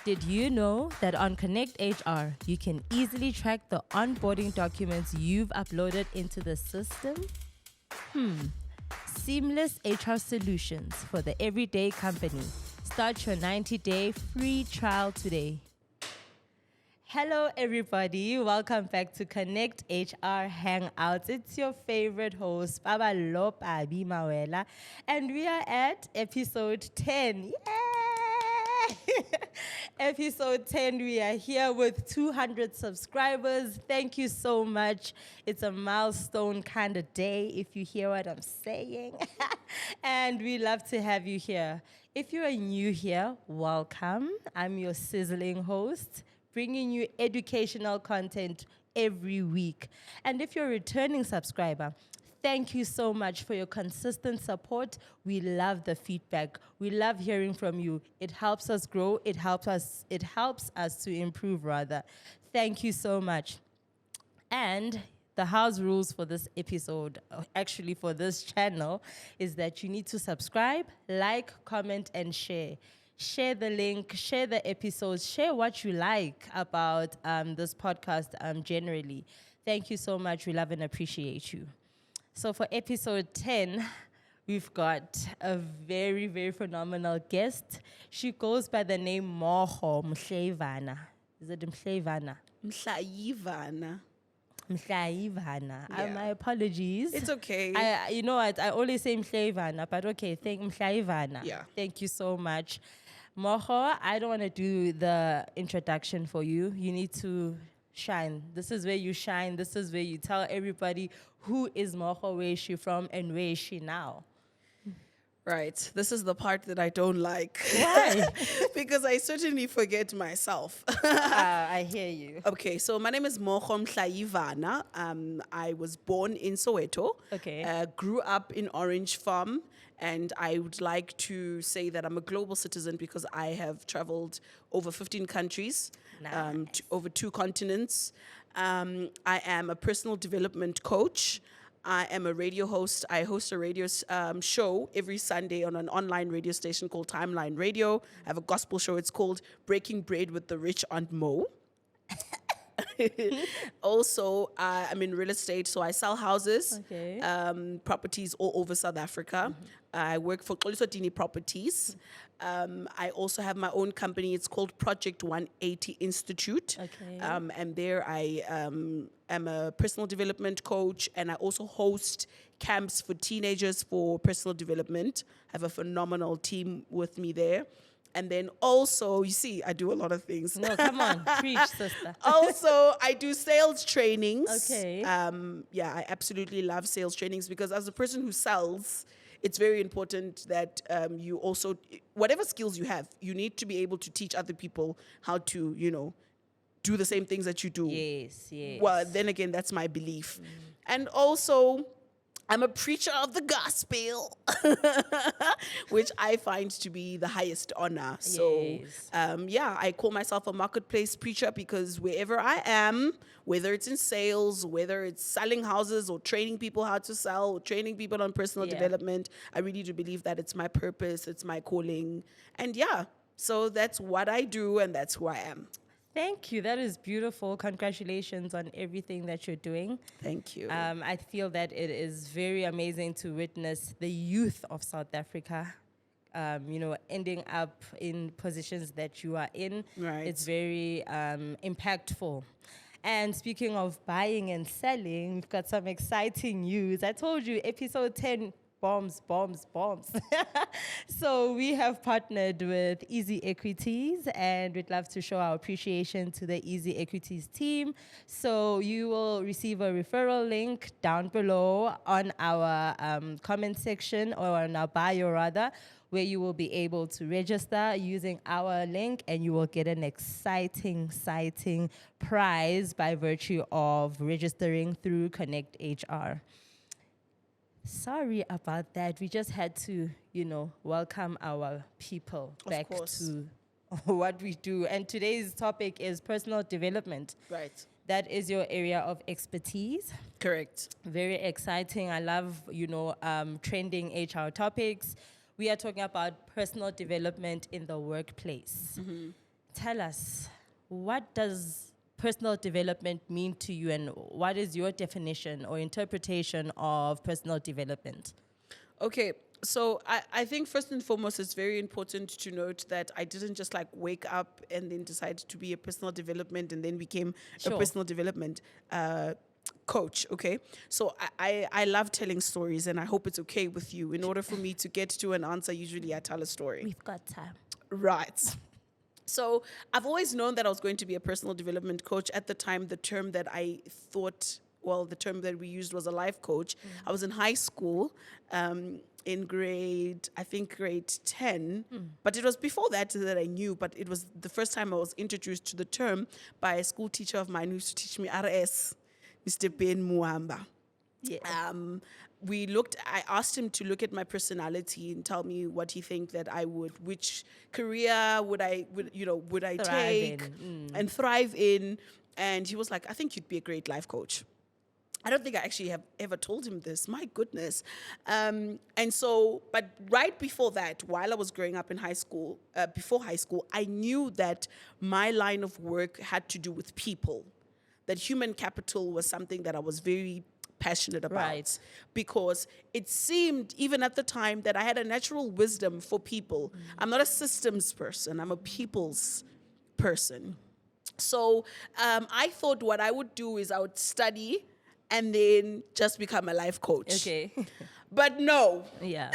Did you know that on ConnectHR, you can easily track the onboarding documents you've uploaded into the system? Seamless HR solutions for the everyday company. Start your 90-day free trial today. Hello, everybody. Welcome back to ConnectHR Hangouts. It's your favorite host, Baba Lopabi Mawela, and we are at episode 10. Yay! Episode 10, we are here with 200 subscribers. Thank you so much. It's a milestone kind of day, if you hear what I'm saying. And we love to have you here. If you are new here, welcome. I'm your sizzling host, bringing you educational content every week. And if you're a returning subscriber, thank you so much for your consistent support. We love the feedback. We love hearing from you. It helps us grow. It helps us to improve rather. Thank you so much. And the house rules for this episode, actually for this channel, is that you need to subscribe, like, comment, and share. Share the link, share the episodes, share what you like about this podcast generally. Thank you so much. We love and appreciate you. So for episode 10, we've got a very, very phenomenal guest. She goes by the name Mookho Mhlayivana. Is it Mhlayivana? Mhlayivana. Mhlayivana. Yeah. My apologies. It's okay. You know what? I always say Mhlayivana, but okay, thank Mhlayivana. Yeah. Thank you so much. Mookho, I don't want to do the introduction for you. You need to shine. This is where you shine. This is where you tell everybody who is Mookho, where is she from, and where is she now. Right. This is the part that I don't like. Why? Because I certainly forget myself. I hear you. Okay, so my name is Mookho Mhlayivana. I was born in Soweto. Okay. Grew up in Orange Farm. And I would like to say that I'm a global citizen because I have traveled over 15 countries, Nice. over 2 continents. I am a personal development coach. I am a radio host. I host a radio show every Sunday on an online radio station called Timeline Radio. I have a gospel show. It's called Breaking Bread with the Rich Aunt Mo. Also, I'm in real estate, so I sell houses, Okay. properties all over South Africa. I work for Xolisodini Properties. I also have my own company. It's called Project 180 Institute. Okay. And there I am a personal development coach, and I also host camps for teenagers for personal development. I have a phenomenal team with me there. And then also, you see, I do a lot of things. No, come on. Preach, sister. Also, I do sales trainings. Okay. Yeah, I absolutely love sales trainings because as a person who sells, it's very important that you also, whatever skills you have, you need to be able to teach other people how to, do the same things that you do. Yes, yes. Well, then again, that's my belief. And also, I'm a preacher of the gospel, which I find to be the highest honor. So, Yes. I call myself a marketplace preacher because wherever I am, whether it's in sales, whether it's selling houses or training people how to sell, or training people on personal Yeah. development, I really do believe that it's my purpose, it's my calling. And so that's what I do and that's who I am. Thank you. That is beautiful. Congratulations on everything that you're doing. Thank you. I feel that it is very amazing to witness the youth of South Africa, ending up in positions that you are in. Right. It's very impactful. And speaking of buying and selling, we've got some exciting news. I told you, episode 10, bombs. So we have partnered with Easy Equities, and we'd love to show our appreciation to the Easy Equities team. So you will receive a referral link down below on our comment section, or on our bio rather, where you will be able to register using our link, and you will get an exciting prize by virtue of registering through ConnectHR. Sorry about that. We just had to, welcome our people back to what we do. And today's topic is personal development. Right. That is your area of expertise. Correct. Very exciting. I love, trending HR topics. We are talking about personal development in the workplace. Mm-hmm. tell us, what does personal development mean to you, and what is your definition or interpretation of personal development? Okay, so I think first and foremost, it's very important to note that I didn't just like wake up and then decide to be a personal development and then became a Sure. personal development coach. Okay, so I love telling stories, and I hope it's okay with you. In order for me to get to an answer, usually I tell a story. We've got time. Right. So I've always known that I was going to be a personal development coach. At the time, the term that I thought, well, the term that we used was a life coach. I was in high school in grade 10. But it was before that I knew, but it was the first time I was introduced to the term by a school teacher of mine who used to teach me RS, Mr. Ben Muamba. Yeah. I asked him to look at my personality and tell me what he think that I would, which career would I Thrive take in. and thrive in. And he was like, I think you'd be a great life coach. I don't think I actually have ever told him this. My goodness. But right before that, while I was growing up in high school, before high school, I knew that my line of work had to do with people, that human capital was something that I was very passionate about. Right. Because it seemed, even at the time, that I had a natural wisdom for people. I'm not a systems person, I'm a people's person. So I thought what I would do is I would study and then just become a life coach. Okay. But no, Yeah.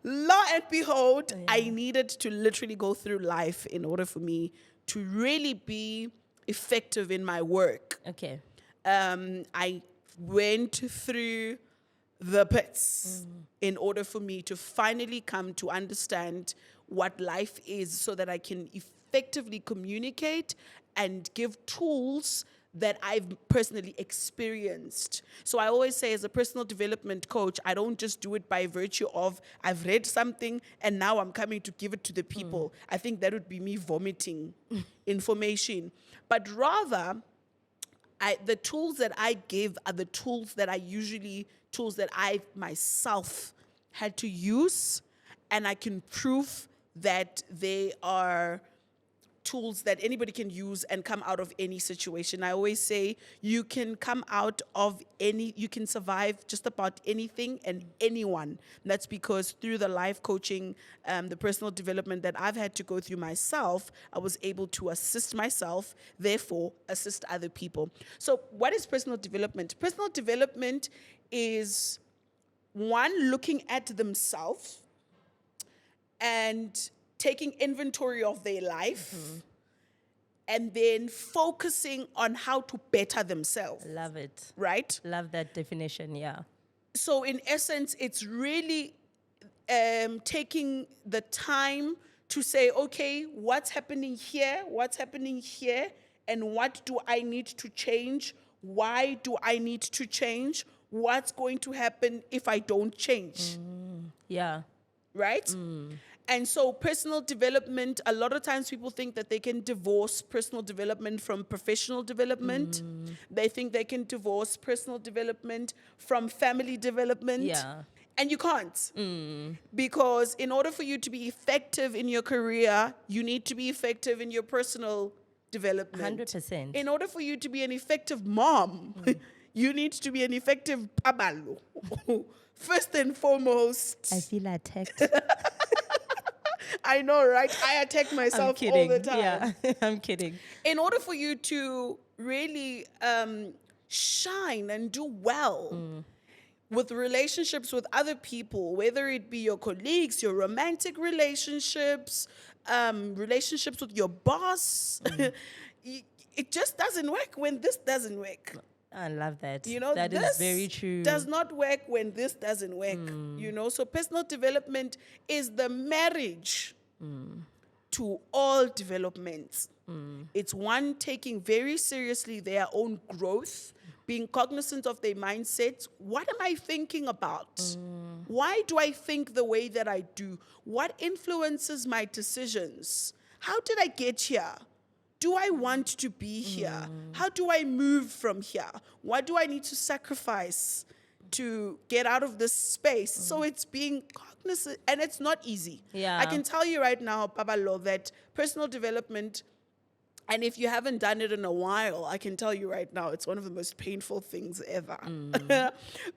lo and behold, I needed to literally go through life in order for me to really be effective in my work. Okay. I went through the pits in order for me to finally come to understand what life is so that I can effectively communicate and give tools that I've personally experienced. So I always say, as a personal development coach, I don't just do it by virtue of I've read something and now I'm coming to give it to the people. I think that would be me vomiting information. But rather, the tools that I give are the tools that I myself had to use, and I can prove that they are tools that anybody can use and come out of any situation. I always say you can survive just about anything and anyone. And that's because through the life coaching, the personal development that I've had to go through myself, I was able to assist myself, therefore assist other people. So what is personal development? Personal development is one, looking at themselves and taking inventory of their life, and then focusing on how to better themselves. Love it. Right? Love that definition, yeah. So in essence, it's really taking the time to say, okay, what's happening here, and what do I need to change? Why do I need to change? What's going to happen if I don't change? Yeah. Right? And so personal development, a lot of times people think that they can divorce personal development from professional development. They think they can divorce personal development from family development. Yeah. And you can't. Because in order for you to be effective in your career, you need to be effective in your personal development. 100%. In order for you to be an effective mom, you need to be an effective pabalo. First and foremost. I feel attacked. I know, right? I attack myself all the time. Yeah, I'm kidding. In order for you to really shine and do well with relationships with other people, whether it be your colleagues, your romantic relationships, relationships with your boss, it just doesn't work when this doesn't work. I love that. You know, that this is very true. does not work when this doesn't work. You know, so personal development is the marriage to all developments. It's one, taking very seriously their own growth, being cognizant of their mindsets. What am I thinking about? Why do I think the way that I do? What influences my decisions? How did I get here? Do I want to be here? How do I move from here? What do I need to sacrifice to get out of this space. So it's being cognizant, and it's not easy. Yeah. I can tell you right now, Pabalo, that personal development, and if you haven't done it in a while, I can tell you right now, it's one of the most painful things ever.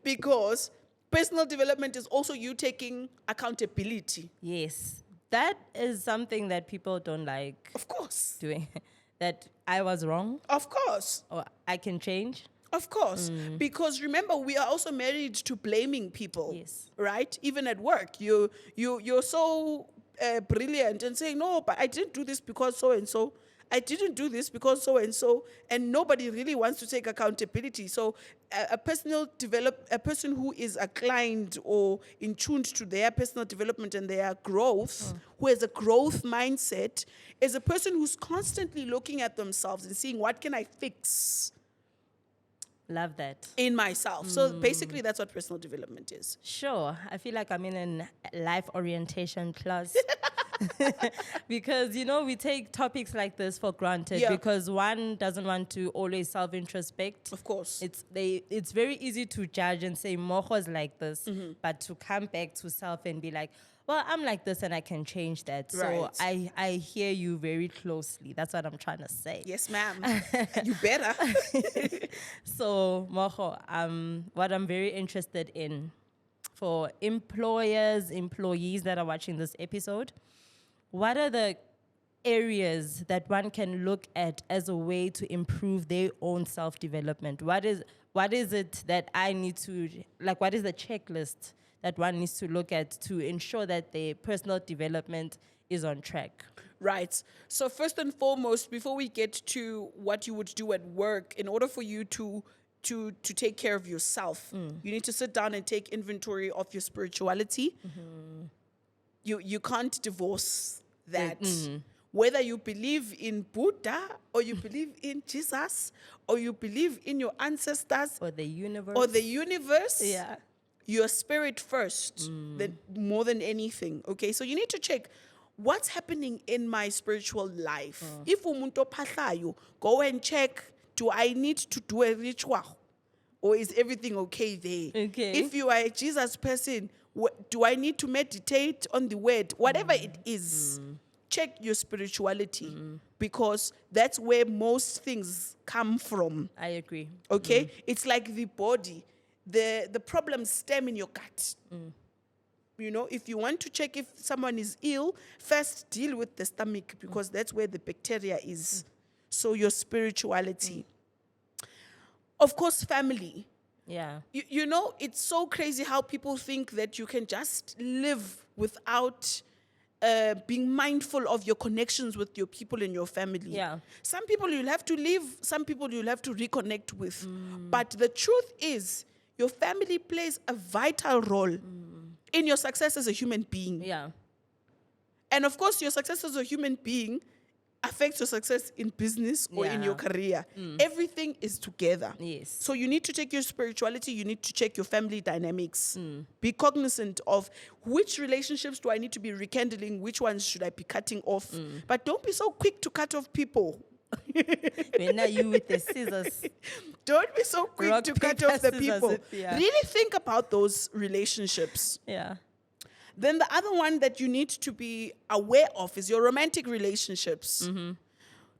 Because personal development is also you taking accountability. Yes. That is something that people don't like Of course. doing. That I was wrong Of course. or I can change. Of course. Because remember, we are also married to blaming people. Yes. Right? Even at work. You're so brilliant and saying, no, but I didn't do this because so and so. I didn't do this because so and so, and nobody really wants to take accountability. So, a person who is inclined or in tuned to their personal development and their growth, who has a growth mindset, is a person who's constantly looking at themselves and seeing what can I fix Love that. in myself. So basically, that's what personal development is. Sure. I feel like I'm in a life orientation class. Because, we take topics like this for granted Yeah. because one doesn't want to always self-introspect. Of course. It's very easy to judge and say, Mookho's like this, but to come back to self and be like, well, I'm like this and I can change that. So Right. I hear you very closely. That's what I'm trying to say. Yes, ma'am. You better. So, Mookho, what I'm very interested in for employers, employees that are watching this episode, what are the areas that one can look at as a way to improve their own self-development? What is it that I need to, what is the checklist that one needs to look at to ensure that their personal development is on track? Right. So first and foremost, before we get to what you would do at work, in order for you to take care of yourself, you need to sit down and take inventory of your spirituality. You can't divorce that. Whether you believe in Buddha or you believe in Jesus or you believe in your ancestors Or the universe? yeah, your spirit first, more than anything. Okay, so you need to check what's happening in my spiritual life. If umuntu ophahlayo, go and check, do I need to do a ritual or is everything okay there? Okay. If you are a Jesus person, do I need to meditate on the word? Whatever it is, check your spirituality because that's where most things come from. I agree. Okay? It's like the body. The problems stem in your gut. If you want to check if someone is ill, first deal with the stomach because that's where the bacteria is. So your spirituality. Of course, family. Yeah. It's so crazy how people think that you can just live without being mindful of your connections with your people in your family. Yeah. Some people you'll have to leave, some people you'll have to reconnect with. But the truth is, your family plays a vital role in your success as a human being. Yeah. And of course, your success as a human being affects your success in business or in your career. Everything is together. Yes. So you need to check your spirituality, you need to check your family dynamics. Be cognizant of which relationships do I need to be rekindling, which ones should I be cutting off. But don't be so quick to cut off people. When are you with the scissors? Don't be so quick Rock, to cut paper, off the scissors, people. yeah. Really think about those relationships. Yeah. Then the other one that you need to be aware of is your romantic relationships.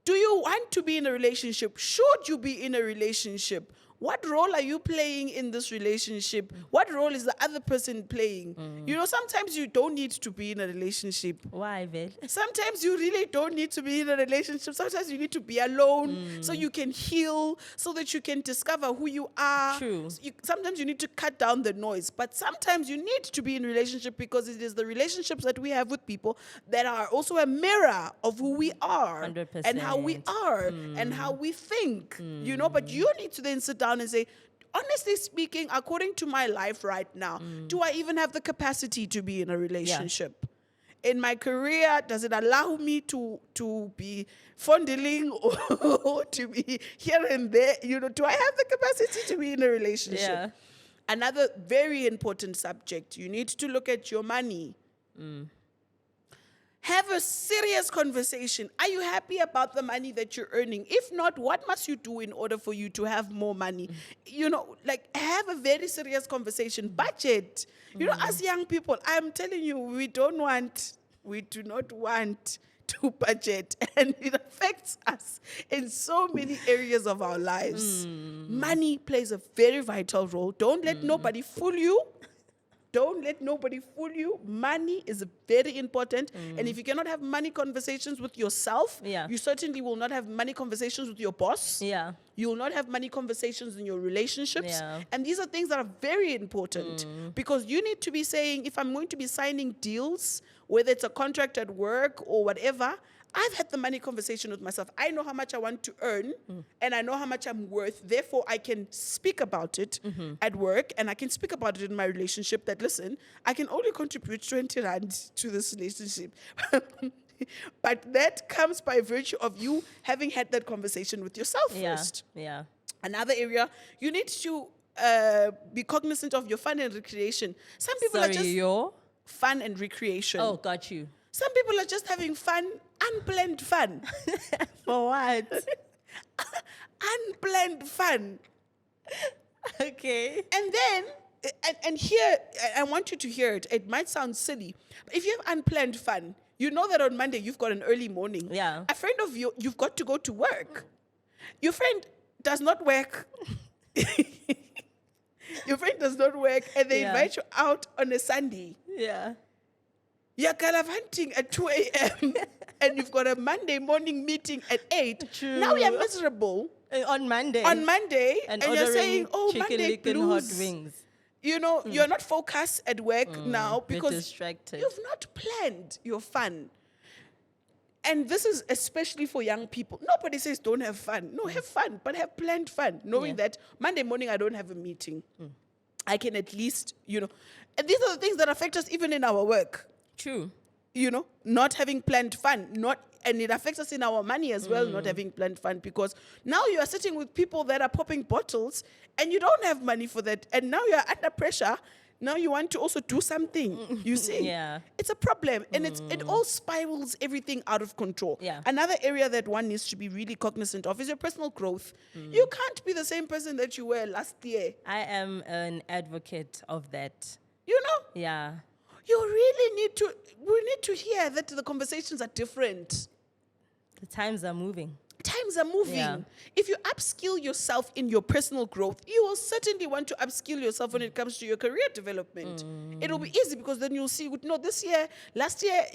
Do you want to be in a relationship? Should you be in a relationship? What role are you playing in this relationship? What role is the other person playing? Sometimes you don't need to be in a relationship. Why, Vel? Sometimes you really don't need to be in a relationship. Sometimes you need to be alone so you can heal, so that you can discover who you are. True. Sometimes you need to cut down the noise, but sometimes you need to be in a relationship because it is the relationships that we have with people that are also a mirror of who we are 100%. and how we are and how we think. But you need to then sit down and say, honestly speaking, according to my life right now, do I even have the capacity to be in a relationship? In my career, does it allow me to be fondling or to be here and there? Do I have the capacity to be in a relationship? Yeah. Another very important subject, you need to look at your money. Have a serious conversation. Are you happy about the money that you're earning? If not, what must you do in order for you to have more money? You know, like have a very serious conversation. Budget. You know, as young people, I'm telling you, we do not want to budget, and it affects us in so many areas of our lives. Money plays a very vital role. Don't let nobody fool you. Don't let nobody fool you. Money is very important. And if you cannot have money conversations with yourself, you certainly will not have money conversations with your boss. Yeah. You will not have money conversations in your relationships. Yeah. And these are things that are very important because you need to be saying, if I'm going to be signing deals, whether it's a contract at work or whatever, I've had the money conversation with myself. I know how much I want to earn and I know how much I'm worth. Therefore, I can speak about it at work and I can speak about it in my relationship that, listen, I can only contribute 20 rand to this relationship. But that comes by virtue of you having had that conversation with yourself first. Yeah. Another area, you need to be cognizant of your fun and recreation. Some people are just your fun and recreation. Oh, got you. Some people are just having fun, unplanned fun. For what? Unplanned fun. Okay. And then, and here, I want you to hear it. It might sound silly, but if you have unplanned fun, you know that on Monday you've got an early morning. Yeah. A friend of you, you've got to go to work. Your friend does not work. Your friend does not work, and they invite you out on a Sunday. Yeah. You're gallivanting at 2 a.m. and you've got a Monday morning meeting at 8. True. Now you're miserable. On Monday. And you're saying, oh, Monday blues. Hot wings. You know, you're not focused at work now because distracted. you've not planned your fun. And this is especially for young people. Nobody says don't have fun. No, have fun, but have planned fun, knowing that Monday morning I don't have a meeting. I can at least, you know. And these are the things that affect us even in our work. True. You know, not having planned fun, and it affects us in our money as well, not having planned fun, because now you are sitting with people that are popping bottles and you don't have money for that. And now you're under pressure. Now you want to also do something, you see? Yeah. It's a problem. And it all spirals everything out of control. Yeah. Another area that one needs to be really cognizant of is your personal growth. You can't be the same person that you were last year. I am an advocate of that. You know? Yeah. We need to hear that the conversations are different. The times are moving. Times are moving. Yeah. If you upskill yourself in your personal growth, you will certainly want to upskill yourself when it comes to your career development. It'll be easy because then you'll see, no, last year,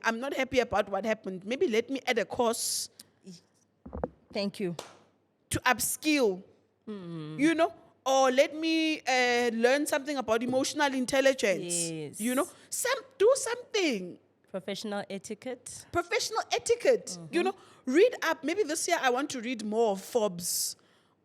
I'm not happy about what happened. Maybe let me add a course. Thank you. To upskill, you know? Or let me learn something about emotional intelligence. Yes. You know? Do something. Professional etiquette. You know, read up. Maybe this year I want to read more of Forbes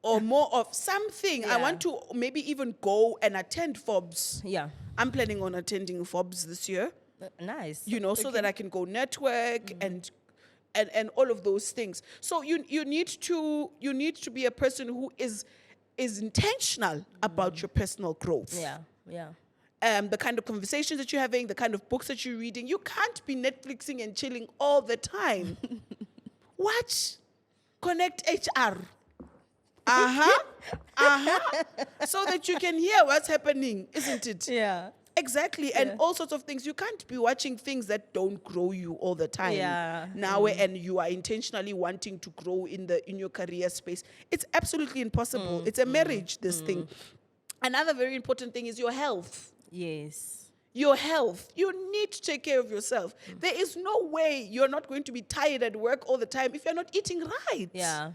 or more of something. Yeah. I want to maybe even go and attend Forbes. Yeah. I'm planning on attending Forbes this year. Nice. You know, so that I can go network and all of those things. So you need to be a person who is intentional about your personal growth. Yeah. The kind of conversations that you're having, the kind of books that you're reading. You can't be Netflixing and chilling all the time. Watch ConnectHR. So that you can hear what's happening, isn't it? Yeah. Exactly. And all sorts of things. You can't be watching things that don't grow you all the time. Yeah. Now and you are intentionally wanting to grow in your career space. It's absolutely impossible. It's a marriage, this thing. Another very important thing is your health. Yes. Your health. You need to take care of yourself. There is no way you're not going to be tired at work all the time if you're not eating right. Yeah.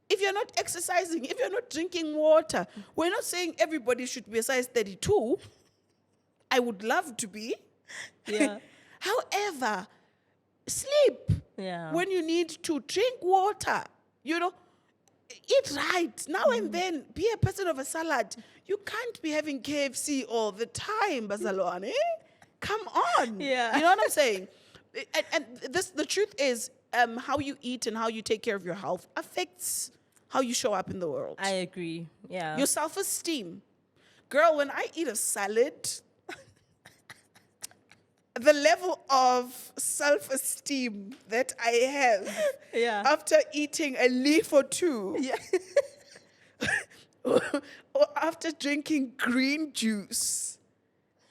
If you're not exercising, if you're not drinking water. We're not saying everybody should be a size 32. I would love to be. Yeah. However, sleep. Yeah. When you need to drink water, you know, eat right. Now and then, be a person of a salad. You can't be having KFC all the time, Bazalwane. Come on. Yeah. You know what I'm saying? And the truth is, how you eat and how you take care of your health affects how you show up in the world. I agree. Yeah. Your self-esteem. Girl, when I eat a salad, the level of self-esteem that I have Yeah. after eating a leaf or two, Yeah. or after drinking green juice.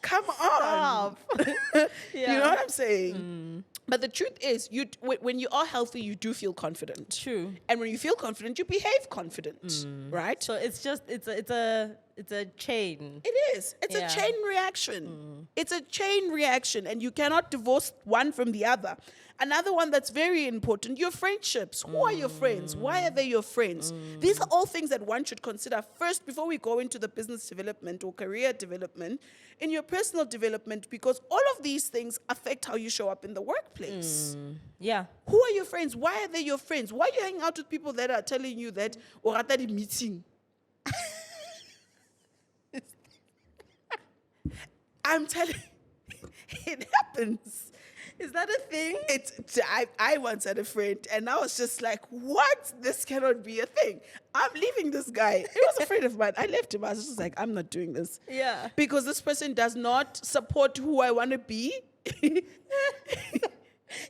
Come on. Stop. You know Yeah. what I'm saying? But the truth is, when you are healthy, you do feel confident. True. And when you feel confident, you behave confident, right? So it's just it's a chain. It is. It's Yeah. a chain reaction. It's a chain reaction, and you cannot divorce one from the other. Another one that's very important, your friendships. Who are your friends? Why are they your friends? These are all things that one should consider first before we go into the business development or career development, in your personal development, because all of these things affect how you show up in the workplace. Yeah. Who are your friends? Why are they your friends? Why are you hanging out with people that are telling you that, or at the meeting? I'm telling you, it happens. Is that a thing? I once had a friend, and I was just like, what? This cannot be a thing. I'm leaving this guy. He was a friend of mine. I left him. I was just like, I'm not doing this. Yeah. Because this person does not support who I want to be.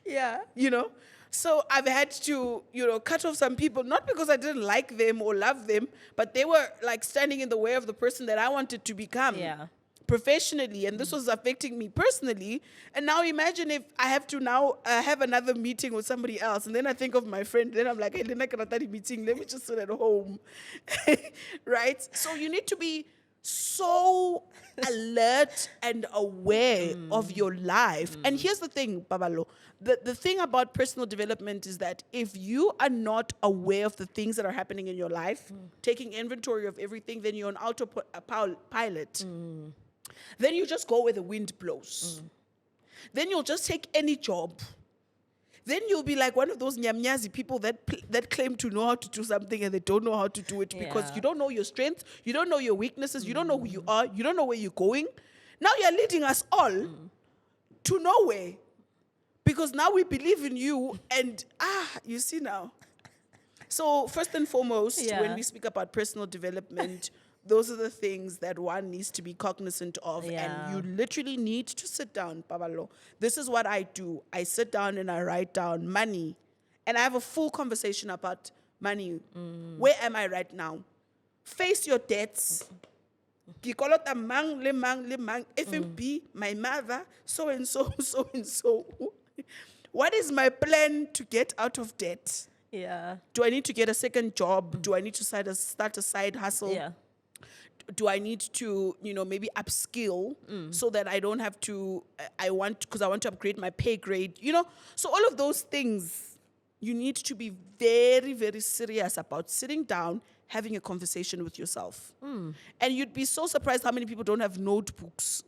Yeah. You know? So I've had to, cut off some people, not because I didn't like them or love them, but they were like standing in the way of the person that I wanted to become. Yeah. Professionally, and this was affecting me personally. And now imagine if I have to now have another meeting with somebody else, and then I think of my friend, then I'm like, hey, then I cannot have a meeting, let me just sit at home. Right? So you need to be so alert and aware of your life. And here's the thing, Babalo, the thing about personal development is that if you are not aware of the things that are happening in your life, taking inventory of everything, then you're on autopilot. Then you just go where the wind blows. Then you'll just take any job. Then you'll be like one of those nyamnyazi people that claim to know how to do something and they don't know how to do it because you don't know your strengths, you don't know your weaknesses, you don't know who you are, you don't know where you're going. Now you're leading us all to nowhere because now we believe in you and you see now. So first and foremost, when we speak about personal development, those are the things that one needs to be cognizant of. And you literally need to sit down, Pabalo. This is what I do. I sit down and I write down money. And I have a full conversation about money. Where am I right now? Face your debts. Kikolota mang, le mang, le mang. FMP, my mother, so and so, so and so. What is my plan to get out of debt? Yeah. Do I need to get a second job? Do I need to start a side hustle? Yeah. Do I need to, maybe upskill so that I don't have to, because I want to upgrade my pay grade, So all of those things, you need to be very, very serious about sitting down, having a conversation with yourself. And you'd be so surprised how many people don't have notebooks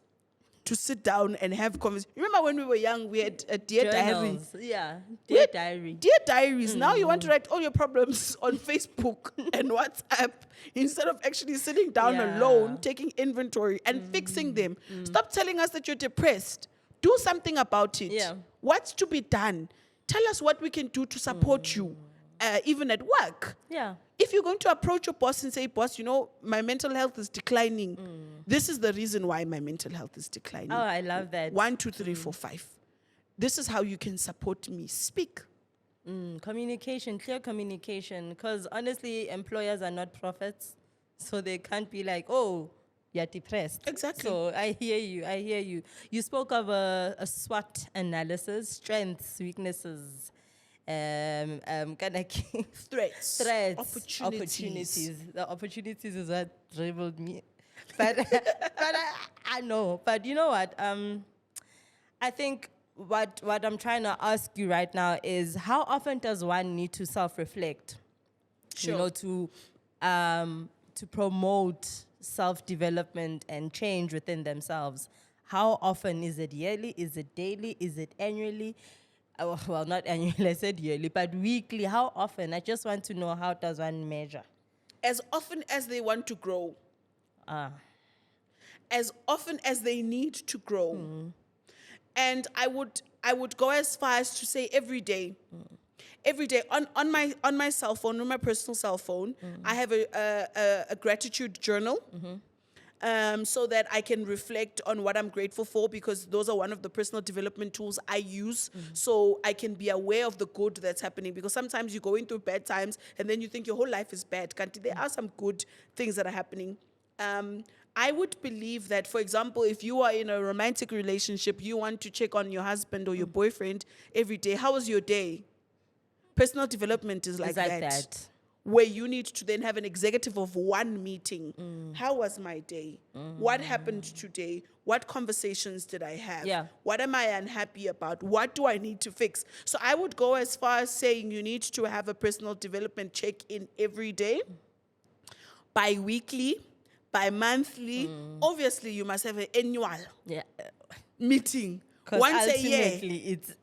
to sit down and have conversations. Remember when we were young, we had a dear diary. Yeah, dear diary. Dear diaries. Now you want to write all your problems on Facebook and WhatsApp instead of actually sitting down alone, taking inventory and fixing them. Stop telling us that you're depressed. Do something about it. Yeah. What's to be done? Tell us what we can do to support you, even at work. Yeah. If you're going to approach your boss and say, boss, my mental health is declining. This is the reason why my mental health is declining. Oh, I love that. 1, 2, 3, 4, 5. This is how you can support me. Speak. Communication, clear communication. Because honestly, employers are not prophets. So they can't be like, oh, you're depressed. Exactly. So I hear you. You spoke of a SWOT analysis, strengths, weaknesses, kind of Threats. opportunities. The opportunities is what dribbled me. But I know. But you know what? I think what I'm trying to ask you right now is how often does one need to self-reflect? Sure. To promote self-development and change within themselves. How often? Is it yearly? Is it daily? Is it annually? Well, not annually, I said yearly, but weekly. How often? I just want to know, how does one measure? As often as they want to grow. As often as they need to grow. And I would go as far as to say every day. Every day on my cell phone, on my personal cell phone, I have a gratitude journal. so that I can reflect on what I'm grateful for, because those are one of the personal development tools I use, so I can be aware of the good that's happening. Because sometimes you're going through bad times and then you think your whole life is bad. There are some good things that are happening. I would believe that, for example, if you are in a romantic relationship, you want to check on your husband or your boyfriend every day. How was your day? Personal development is like that. Where you need to then have an executive of one meeting. How was my day? What happened today? What conversations did I have? Yeah. What am I unhappy about? What do I need to fix? So I would go as far as saying you need to have a personal development check-in every day, bi-weekly, bi-monthly. Obviously, you must have an annual meeting. Once a year, it's,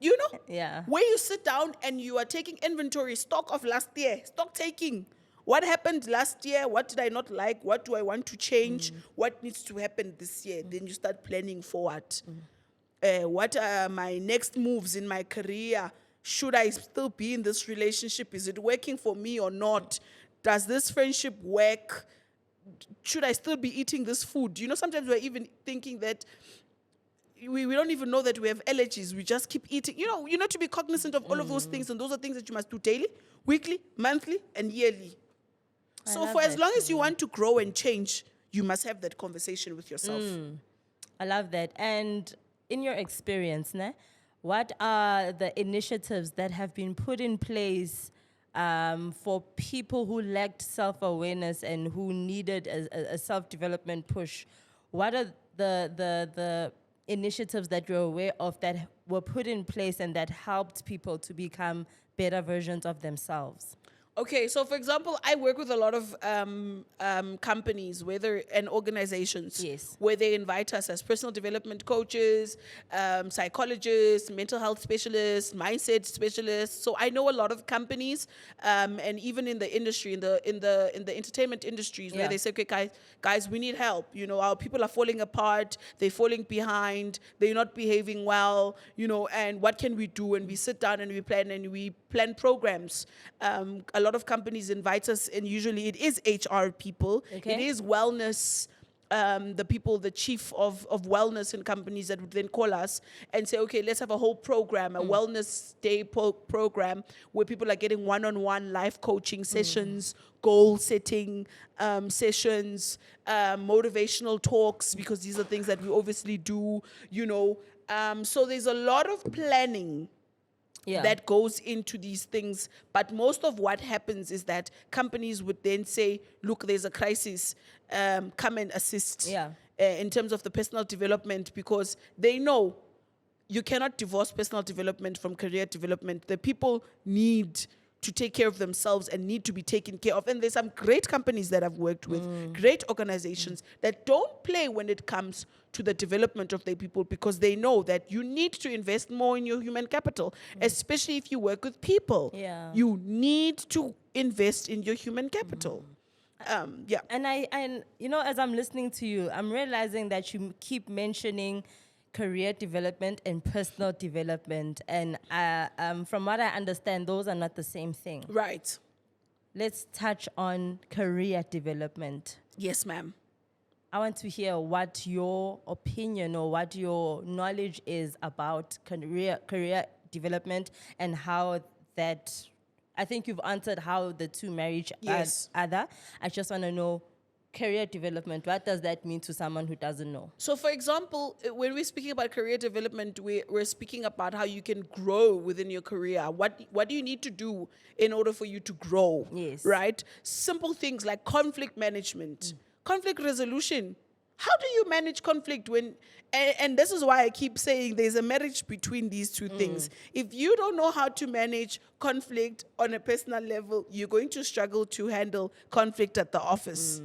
where you sit down and you are taking inventory, stock of last year, stock taking. What happened last year? What did I not like? What do I want to change? What needs to happen this year? Then you start planning forward. What are my next moves in my career? Should I still be in this relationship? Is it working for me or not? Does this friendship work? Should I still be eating this food? Sometimes we're even thinking that we don't even know that we have allergies. We just keep eating. You need to be cognizant of all of those things, and those are things that you must do daily, weekly, monthly, and yearly. So for as long as you want to grow and change, you must have that conversation with yourself. I love that. And in your experience, what are the initiatives that have been put in place for people who lacked self-awareness and who needed a self-development push? What are the initiatives that you're aware of that were put in place and that helped people to become better versions of themselves? Okay, so for example, I work with a lot of companies, and organizations, where they invite us as personal development coaches, psychologists, mental health specialists, mindset specialists. So I know a lot of companies, and even in the industry, in the entertainment industries, where they say, okay, guys, we need help. Our people are falling apart, they're falling behind, they're not behaving well. And what can we do? And we sit down and we plan programs. A lot of companies invite us, and usually it is HR people. Okay. It is wellness, the chief of wellness in companies that would then call us and say, okay, let's have a whole program, a wellness day program where people are getting one-on-one life coaching sessions, goal setting sessions, motivational talks, because these are things that we obviously do, so there's a lot of planning that goes into these things. But most of what happens is that companies would then say, look, there's a crisis, come and assist in terms of the personal development, because they know you cannot divorce personal development from career development. The people need to take care of themselves and need to be taken care of. And there's some great companies that I've worked with, great organizations that don't play when it comes to the development of their people, because they know that you need to invest more in your human capital, especially if you work with people. You need to invest in your human capital. And as I'm listening to you, I'm realizing that you keep mentioning career development and personal development, and from what I understand, those are not the same thing. Right. Let's touch on career development. Yes, ma'am. I want to hear what your opinion or what your knowledge is about career development, and how that, I think you've answered how the two marry each other. I just want to know career development. What does that mean to someone who doesn't know? So, for example, when we're speaking about career development, we're speaking about how you can grow within your career. What do you need to do in order for you to grow? Yes. Right? Simple things like conflict management, conflict resolution. How do you manage conflict when, and this is why I keep saying there's a marriage between these two things. If you don't know how to manage conflict on a personal level, you're going to struggle to handle conflict at the office.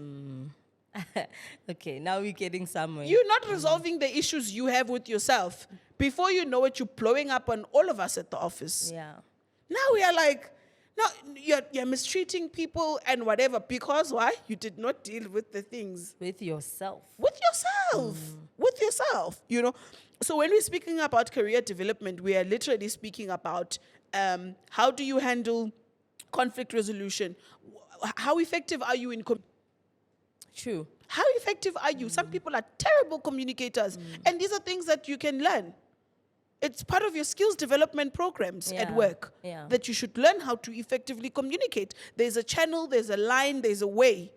Okay, now we're getting somewhere. You're not resolving the issues you have with yourself. Before you know it, you're blowing up on all of us at the office. Yeah. Now we are like, no, you're mistreating people and whatever, because why? You did not deal with the things. With yourself. With yourself, So when we're speaking about career development, we are literally speaking about how do you handle conflict resolution? How effective are you in True. How effective are you? Some people are terrible communicators, and these are things that you can learn. It's part of your skills development programs at work that you should learn how to effectively communicate. There's a channel, there's a line, there's a way.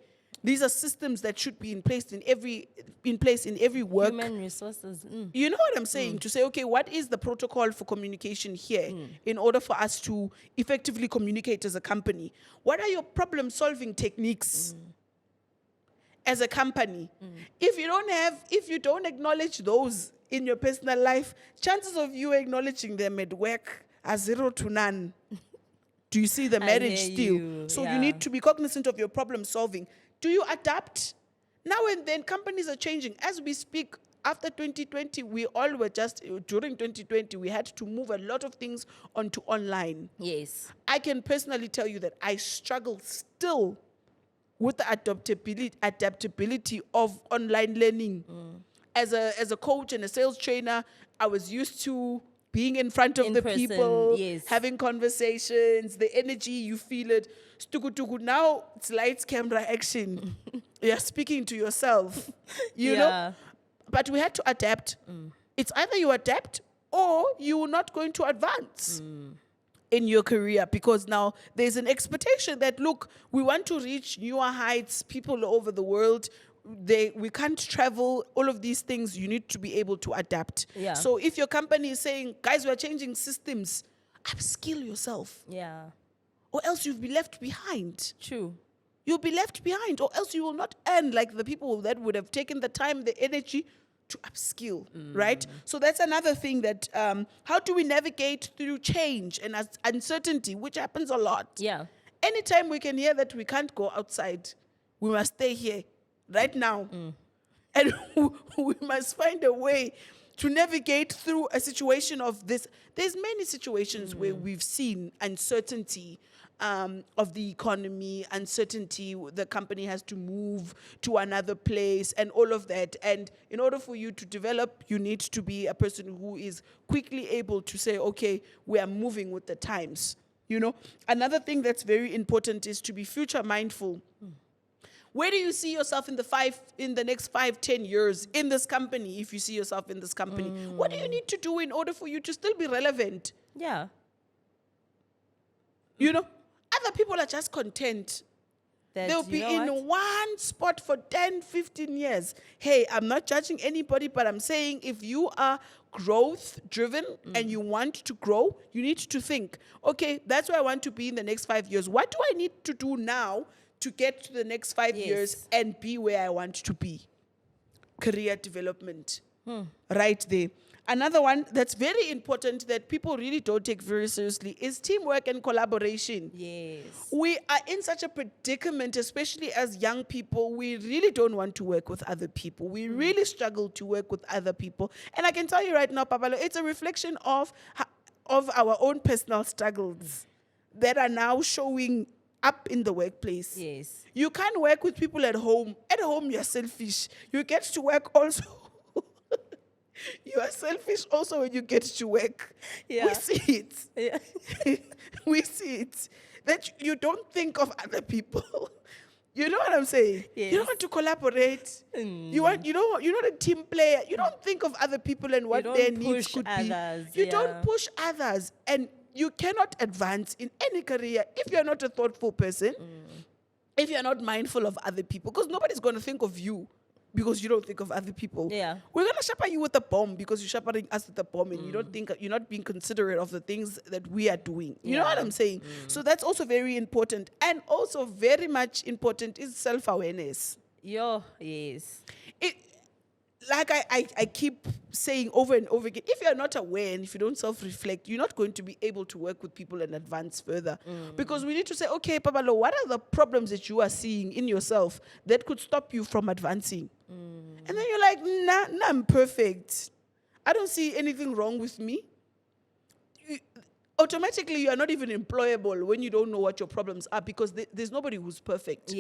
These are systems that should be in place in every work. Human resources. You know what I'm saying? To say, okay, what is the protocol for communication here in order for us to effectively communicate as a company? What are your problem-solving techniques as a company? If you don't acknowledge those in your personal life, chances of you acknowledging them at work are 0 to none. Do you see the marriage still? So you need to be cognizant of your problem solving. Do you adapt? Now and then, companies are changing. As we speak, after 2020, during 2020, we had to move a lot of things onto online. Yes. I can personally tell you that I struggle still with the adaptability of online learning. As a coach and a sales trainer, I was used to being in front of the people, having conversations, the energy, you feel it. Stugu. Now it's lights, camera, action. You're speaking to yourself, you know? But we had to adapt. It's either you adapt or you're not going to advance in your career, because now there's an expectation that, look, we want to reach newer heights, people all over the world. We can't travel, all of these things, you need to be able to adapt. So if your company is saying, guys, we're changing systems, upskill yourself. Or else you'll be left behind. True. You'll be left behind, or else you will not earn like the people that would have taken the time, the energy to upskill, right? So that's another thing that, how do we navigate through change and uncertainty, which happens a lot. Anytime we can hear that we can't go outside, we must stay here right now. And we must find a way to navigate through a situation of this. There's many situations where we've seen uncertainty of the economy, uncertainty, the company has to move to another place and all of that. And in order for you to develop, you need to be a person who is quickly able to say, okay, we are moving with the times. You know, another thing that's very important is to be future mindful. Where do you see yourself in the next 5-10 years in this company? If you see yourself in this company, what do you need to do in order for you to still be relevant? You know, other people are just content. They'll be in one spot for 10, 15 years. Hey, I'm not judging anybody, but I'm saying if you are growth driven and you want to grow, you need to think, okay, that's where I want to be in the next 5 years. What do I need to do now to get to the next 5 years and be where I want to be? Career development, right there. Another one that's very important that people really don't take very seriously is teamwork and collaboration. We are in such a predicament, especially as young people. We really don't want to work with other people. We really struggle to work with other people. And I can tell you right now, Pabalo, it's a reflection of our own personal struggles that are now showing up in the workplace. You can't work with people at home. At home, you're selfish. You get to work also. You are selfish also when you get to work. We see it. We see it. That you don't think of other people. You know what I'm saying? You don't want to collaborate. You're not a team player. You don't think of other people and what their needs could be. You don't push others. And you cannot advance in any career if you're not a thoughtful person, if you're not mindful of other people, because nobody's going to think of you because you don't think of other people. We're going to shepherd you with a bomb because you're shepherding us with a bomb and you don't think, you're not being considerate of the things that we are doing. You know what I'm saying? So that's also very important. And also very much important is self-awareness. Like I keep saying over and over again, if you're not aware and if you don't self-reflect, you're not going to be able to work with people and advance further. Because we need to say, okay, Pabalo, what are the problems that you are seeing in yourself that could stop you from advancing? And then you're like, nah, I'm perfect. I don't see anything wrong with me. Automatically, you are not even employable when you don't know what your problems are, because there's nobody who's perfect.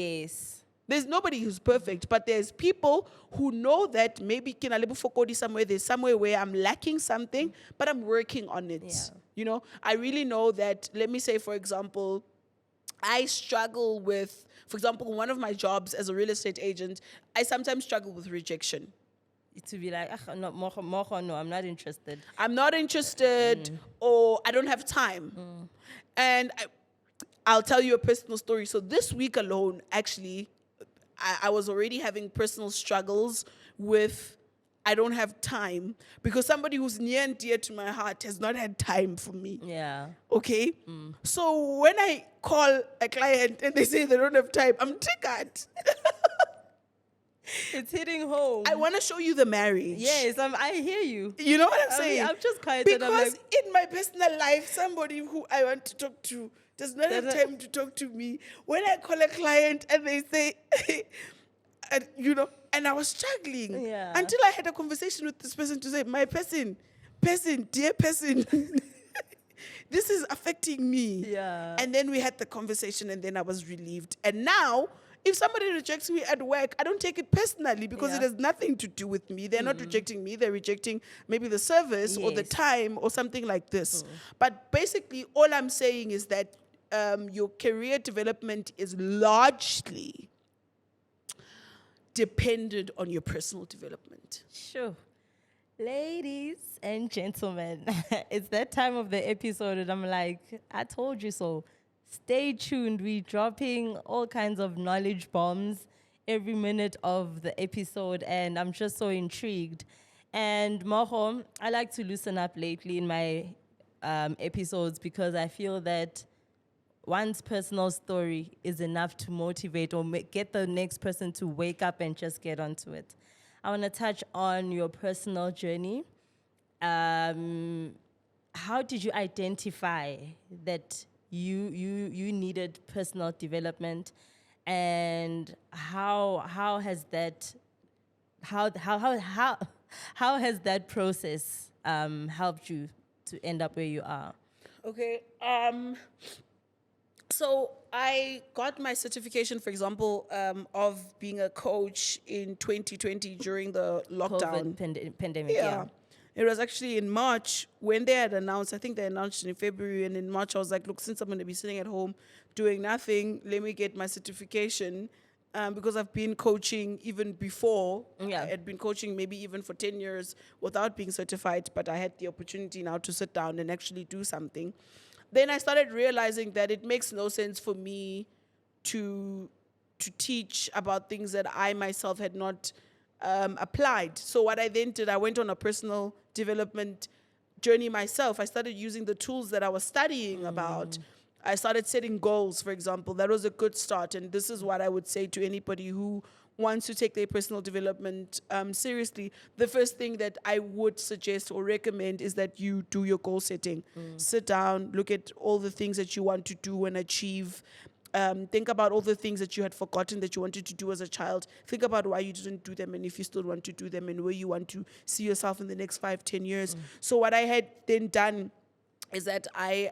There's nobody who's perfect, but there's people who know that maybe there's somewhere where I'm lacking something, but I'm working on it. You know, I really know that, let me say, for example, I struggle with, for example, one of my jobs as a real estate agent, I sometimes struggle with rejection. To be like, no, Mookho, no, I'm not interested. I'm not interested, or I don't have time. And I'll tell you a personal story. So this week alone, actually, I was already having personal struggles with I don't have time, because somebody who's near and dear to my heart has not had time for me. Yeah. Okay? So when I call a client and they say they don't have time, I'm triggered. It's hitting home. I want to show you the marriage. Yes, I hear you. You know what I'm saying? I'm just quiet. Because and I'm like, in my personal life, somebody who I want to talk to does not have time to talk to me. When I call a client and they say, and, and I was struggling until I had a conversation with this person to say, my person, dear person, this is affecting me. Yeah. And then we had the conversation, and then I was relieved. And now, if somebody rejects me at work, I don't take it personally, because it has nothing to do with me. They're not rejecting me. They're rejecting maybe the service or the time or something like this. But basically, all I'm saying is that your career development is largely dependent on your personal development. Sure. Ladies and gentlemen, it's that time of the episode and I'm like, I told you so. Stay tuned. We're dropping all kinds of knowledge bombs every minute of the episode, and I'm just so intrigued. And Mookho, I like to loosen up lately in my episodes, because I feel that one's personal story is enough to motivate or get the next person to wake up and just get onto it. I want to touch on your personal journey. How did you identify that you needed personal development, and how has that process helped you to end up where you are? Okay. So I got my certification, for example, of being a coach in 2020 during the lockdown. COVID pandemic. Yeah. It was actually in March when they had announced. I think they announced in February, and in March I was like, look, since I'm going to be sitting at home doing nothing, let me get my certification, because I've been coaching even before. Yeah. I had been coaching maybe even for 10 years without being certified, but I had the opportunity now to sit down and actually do something. Then I started realizing that it makes no sense for me to teach about things that I myself had not applied. So what I then did, I went on a personal development journey myself. I started using the tools that I was studying about. I started setting goals, for example. That was a good start. And this is what I would say to anybody who wants to take their personal development seriously. The first thing that I would suggest or recommend is that you do your goal setting. Sit down, look at all the things that you want to do and achieve. Think about all the things that you had forgotten that you wanted to do as a child. Think about why you didn't do them, and if you still want to do them, and where you want to see yourself in the next 5-10 years. So what I had then done is that I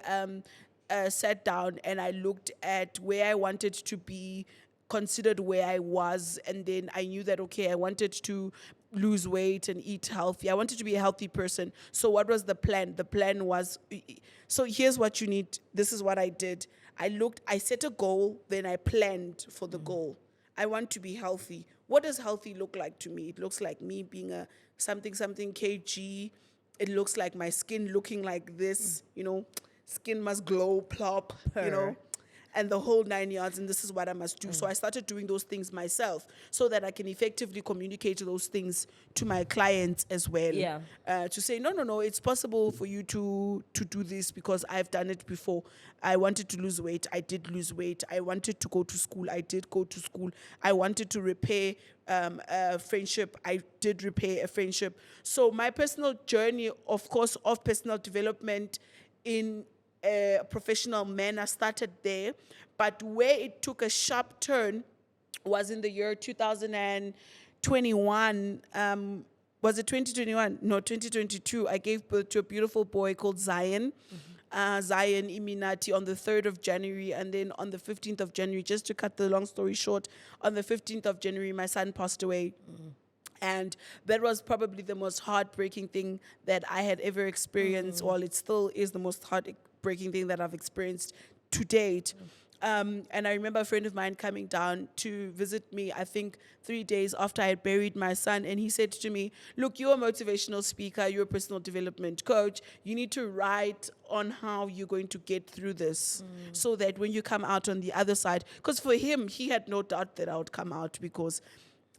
sat down and I looked at where I wanted to be, considered where I was, and then I knew that, okay, I wanted to lose weight and eat healthy. I wanted to be a healthy person. So what was the plan? The plan was, so here's what you need. This is what I did. I set a goal, then I planned for the goal. I want to be healthy. What does healthy look like to me? It looks like me being a something kg. It looks like my skin looking like this, skin must glow, plop, and the whole 9 yards, and this is what I must do. So I started doing those things myself so that I can effectively communicate those things to my clients as well. Yeah. To say, no, it's possible for you to do this because I've done it before. I wanted to lose weight. I did lose weight. I wanted to go to school. I did go to school. I wanted to repair a friendship. I did repair a friendship. So my personal journey, of course, of personal development in a professional manner started there, but where it took a sharp turn was in the year 2021. Was it 2021? No, 2022. I gave birth to a beautiful boy called Zion. Zion Iminati on the 3rd of January, and then on the 15th of January, just to cut the long story short, on the 15th of January, my son passed away. And that was probably the most heartbreaking thing that I had ever experienced. Well, it still is the most heartbreaking thing that I've experienced to date. And I remember a friend of mine coming down to visit me, I think 3 days after I had buried my son. And he said to me, look, you're a motivational speaker, you're a personal development coach. You need to write on how you're going to get through this so that when you come out on the other side, because for him, he had no doubt that I would come out, because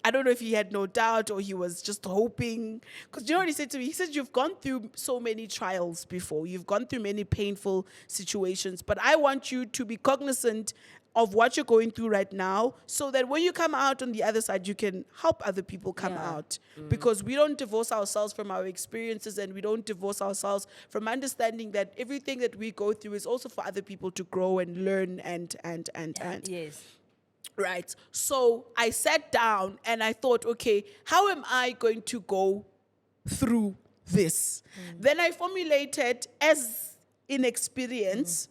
I don't know if he had no doubt or he was just hoping. Because you know what he said to me? He said, you've gone through so many trials before. You've gone through many painful situations. But I want you to be cognizant of what you're going through right now so that when you come out on the other side, you can help other people come out. Because we don't divorce ourselves from our experiences, and we don't divorce ourselves from understanding that everything that we go through is also for other people to grow and learn and. Yes. Right. So I sat down and I thought, okay, how am I going to go through this? Then I formulated, as in experience,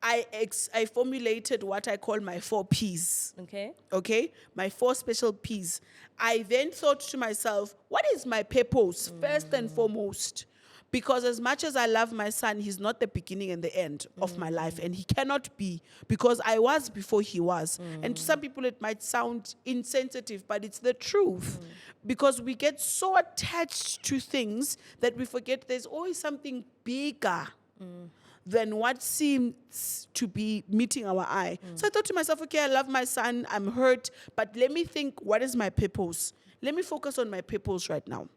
I formulated what I call my 4 Ps. Okay? My 4 special Ps. I then thought to myself, what is my purpose, first and foremost? Because as much as I love my son, he's not the beginning and the end of my life. And he cannot be, because I was before he was. And to some people, it might sound insensitive, but it's the truth. Because we get so attached to things that we forget there's always something bigger than what seems to be meeting our eye. So I thought to myself, okay, I love my son, I'm hurt, but let me think, what is my purpose? Let me focus on my purpose right now.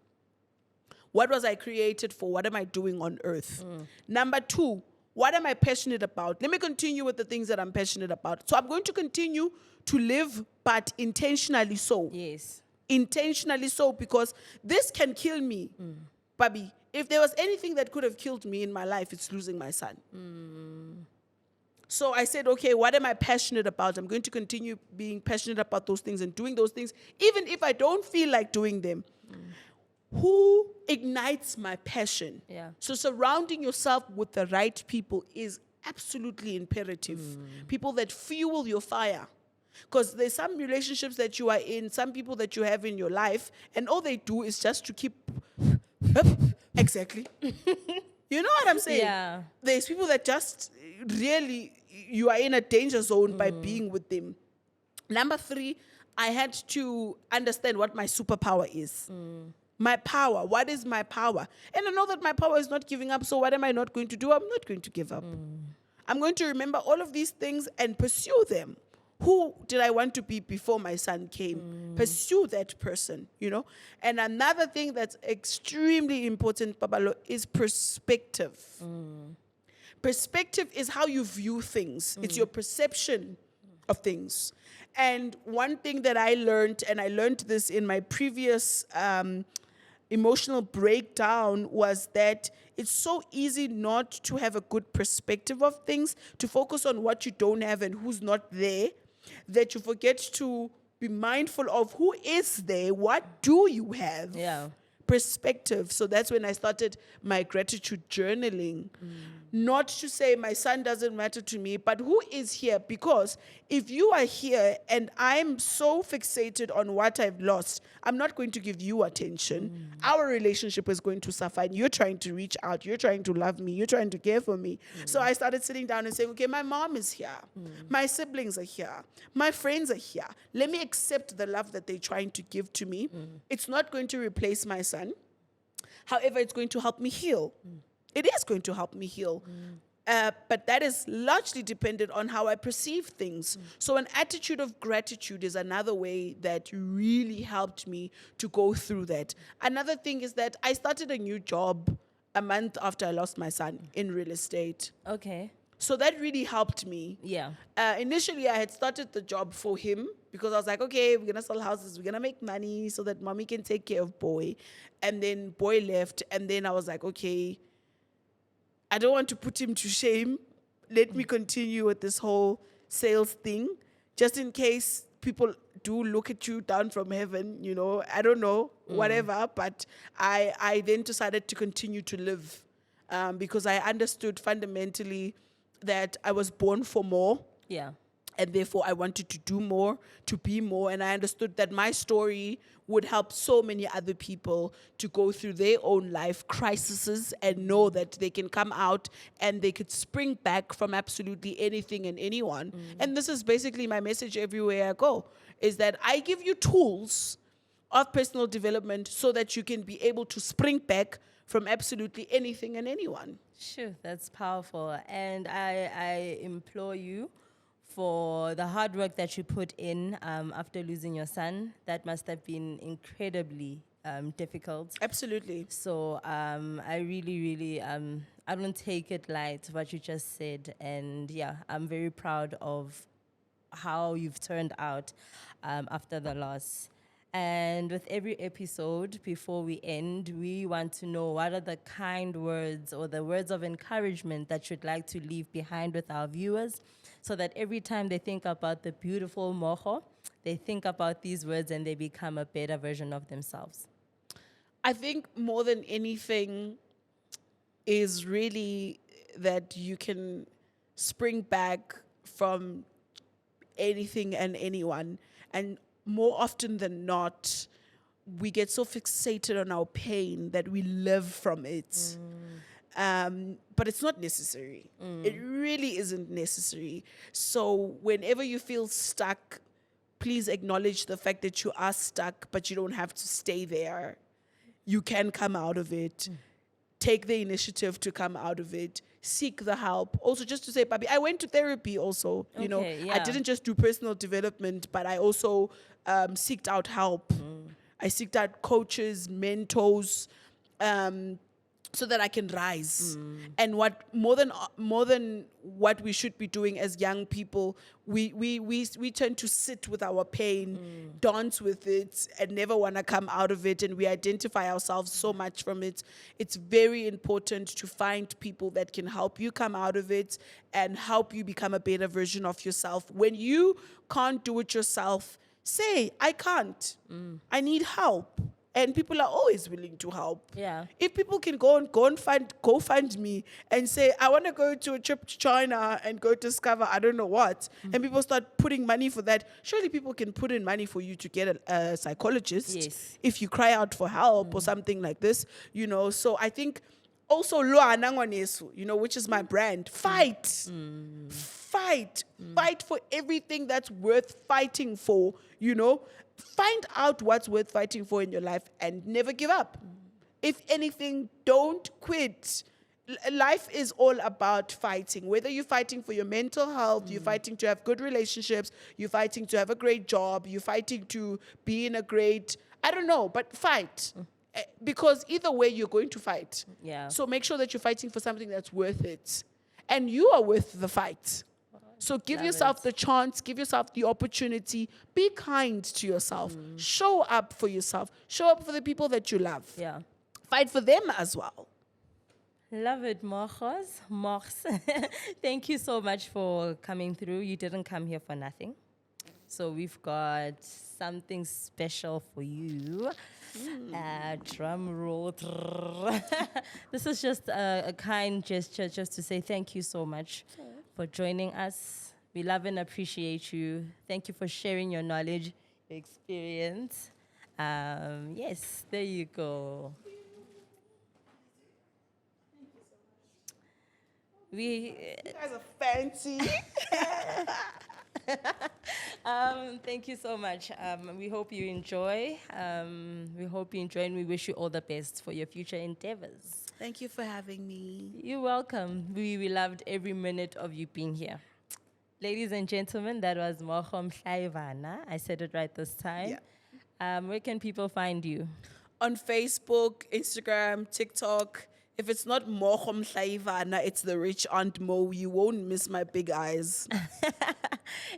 What was I created for? What am I doing on earth? Number 2, what am I passionate about? Let me continue with the things that I'm passionate about. So I'm going to continue to live, but intentionally so. Yes. Intentionally so, because this can kill me. Babi, if there was anything that could have killed me in my life, it's losing my son. So I said, okay, what am I passionate about? I'm going to continue being passionate about those things and doing those things, even if I don't feel like doing them. Who ignites my passion? Yeah. So surrounding yourself with the right people is absolutely imperative. People that fuel your fire. Because there's some relationships that you are in, some people that you have in your life, and all they do is just to keep... Exactly. You know what I'm saying? Yeah. There's people that just really, you are in a danger zone by being with them. Number 3, I had to understand what my superpower is. My power. What is my power? And I know that my power is not giving up. So what am I not going to do? I'm not going to give up. I'm going to remember all of these things and pursue them. Who did I want to be before my son came? Pursue that person, you know? And another thing that's extremely important, Babalo, is perspective. Perspective is how you view things. It's your perception of things. And one thing that I learned, and I learned this in my previous emotional breakdown, was that it's so easy not to have a good perspective of things, to focus on what you don't have and who's not there, that you forget to be mindful of who is there, what do you have? Yeah. Perspective. So that's when I started my gratitude journaling. Not to say my son doesn't matter to me, but who is here? Because if you are here and I'm so fixated on what I've lost, I'm not going to give you attention. Our relationship is going to suffer, and you're trying to reach out, you're trying to love me, you're trying to care for me. So I started sitting down and saying, okay, my mom is here, my siblings are here, my friends are here. Let me accept the love that they're trying to give to me. It's not going to replace my son. However, it's going to help me heal. It is going to help me heal. But that is largely dependent on how I perceive things. So an attitude of gratitude is another way that really helped me to go through that. Another thing is that I started a new job a month after I lost my son in real estate. Okay. So that really helped me. Yeah. Initially, I had started the job for him because I was like, okay, we're going to sell houses. We're going to make money so that mommy can take care of boy. And then boy left. And then I was like, okay, I don't want to put him to shame. Let me continue with this whole sales thing, just in case people do look at you down from heaven, you know, I don't know, whatever. But I then decided to continue to live because I understood fundamentally that I was born for more. Yeah. And therefore, I wanted to do more, to be more. And I understood that my story would help so many other people to go through their own life crises and know that they can come out and they could spring back from absolutely anything and anyone. And this is basically my message everywhere I go, is that I give you tools of personal development so that you can be able to spring back from absolutely anything and anyone. Sure, that's powerful. And I implore you for the hard work that you put in after losing your son. That must have been incredibly difficult. Absolutely. So I really, really, I don't take it light what you just said. And yeah, I'm very proud of how you've turned out after the loss. And with every episode, before we end, we want to know what are the kind words or the words of encouragement that you'd like to leave behind with our viewers, so that every time they think about the beautiful Mookho, they think about these words and they become a better version of themselves. I think more than anything is really that you can spring back from anything and anyone. And more often than not, we get so fixated on our pain that we live from it. But it's not necessary. It really isn't necessary. So whenever you feel stuck, please acknowledge the fact that you are stuck, but you don't have to stay there. You can come out of it. Take the initiative to come out of it. Seek the help. Also, just to say, Papi, I went to therapy also. You know, I didn't just do personal development, but I also seeked out help. I seeked out coaches, mentors, so that I can rise. And what more than what we should be doing as young people, we tend to sit with our pain, dance with it, and never want to come out of it. And we identify ourselves so much from it. It's very important to find people that can help you come out of it and help you become a better version of yourself. When you can't do it yourself, say, I can't. I need help. And people are always willing to help. Yeah. If people can go find me and say, I want to go to a trip to China and go discover I don't know what, and people start putting money for that, surely people can put in money for you to get a psychologist. Yes. If you cry out for help or something like this, you know. So I think also Loana Ngwanesu, you know, which is my brand. Fight. Fight for everything that's worth fighting for, you know. Find out what's worth fighting for in your life and never give up. If anything, don't quit. Life is all about fighting. Whether you're fighting for your mental health, you're fighting to have good relationships, you're fighting to have a great job, you're fighting to be in a great, I don't know, but fight. Because either way, you're going to fight. Yeah. So make sure that you're fighting for something that's worth it. And you are worth the fight. So give yourself the chance, give yourself the opportunity, be kind to yourself, show up for yourself, show up for the people that you love. Yeah. Fight for them as well. Love it, Mochs. Thank you so much for coming through. You didn't come here for nothing. So we've got something special for you. Drum roll. This is just a kind gesture just to say thank you so much for joining us. We love and appreciate you. Thank you for sharing your knowledge, your experience. Yes, there you go. You guys are fancy. Thank you so much. We hope you enjoy. And we wish you all the best for your future endeavors. Thank you for having me. You're welcome. We loved every minute of you being here. Ladies and gentlemen, that was Mookho Mhlayivana. I said it right this time. Yeah. Where can people find you? On Facebook, Instagram, TikTok. If it's not Mookho Mhlayivana, it's the rich Aunt Mo. You won't miss my big eyes.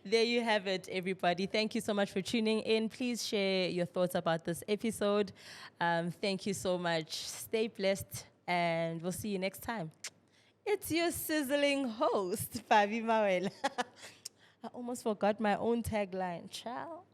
There you have it, everybody. Thank you so much for tuning in. Please share your thoughts about this episode. Thank you so much. Stay blessed, and we'll see you next time. It's your sizzling host, Fabi Mawela. I almost forgot my own tagline. Ciao.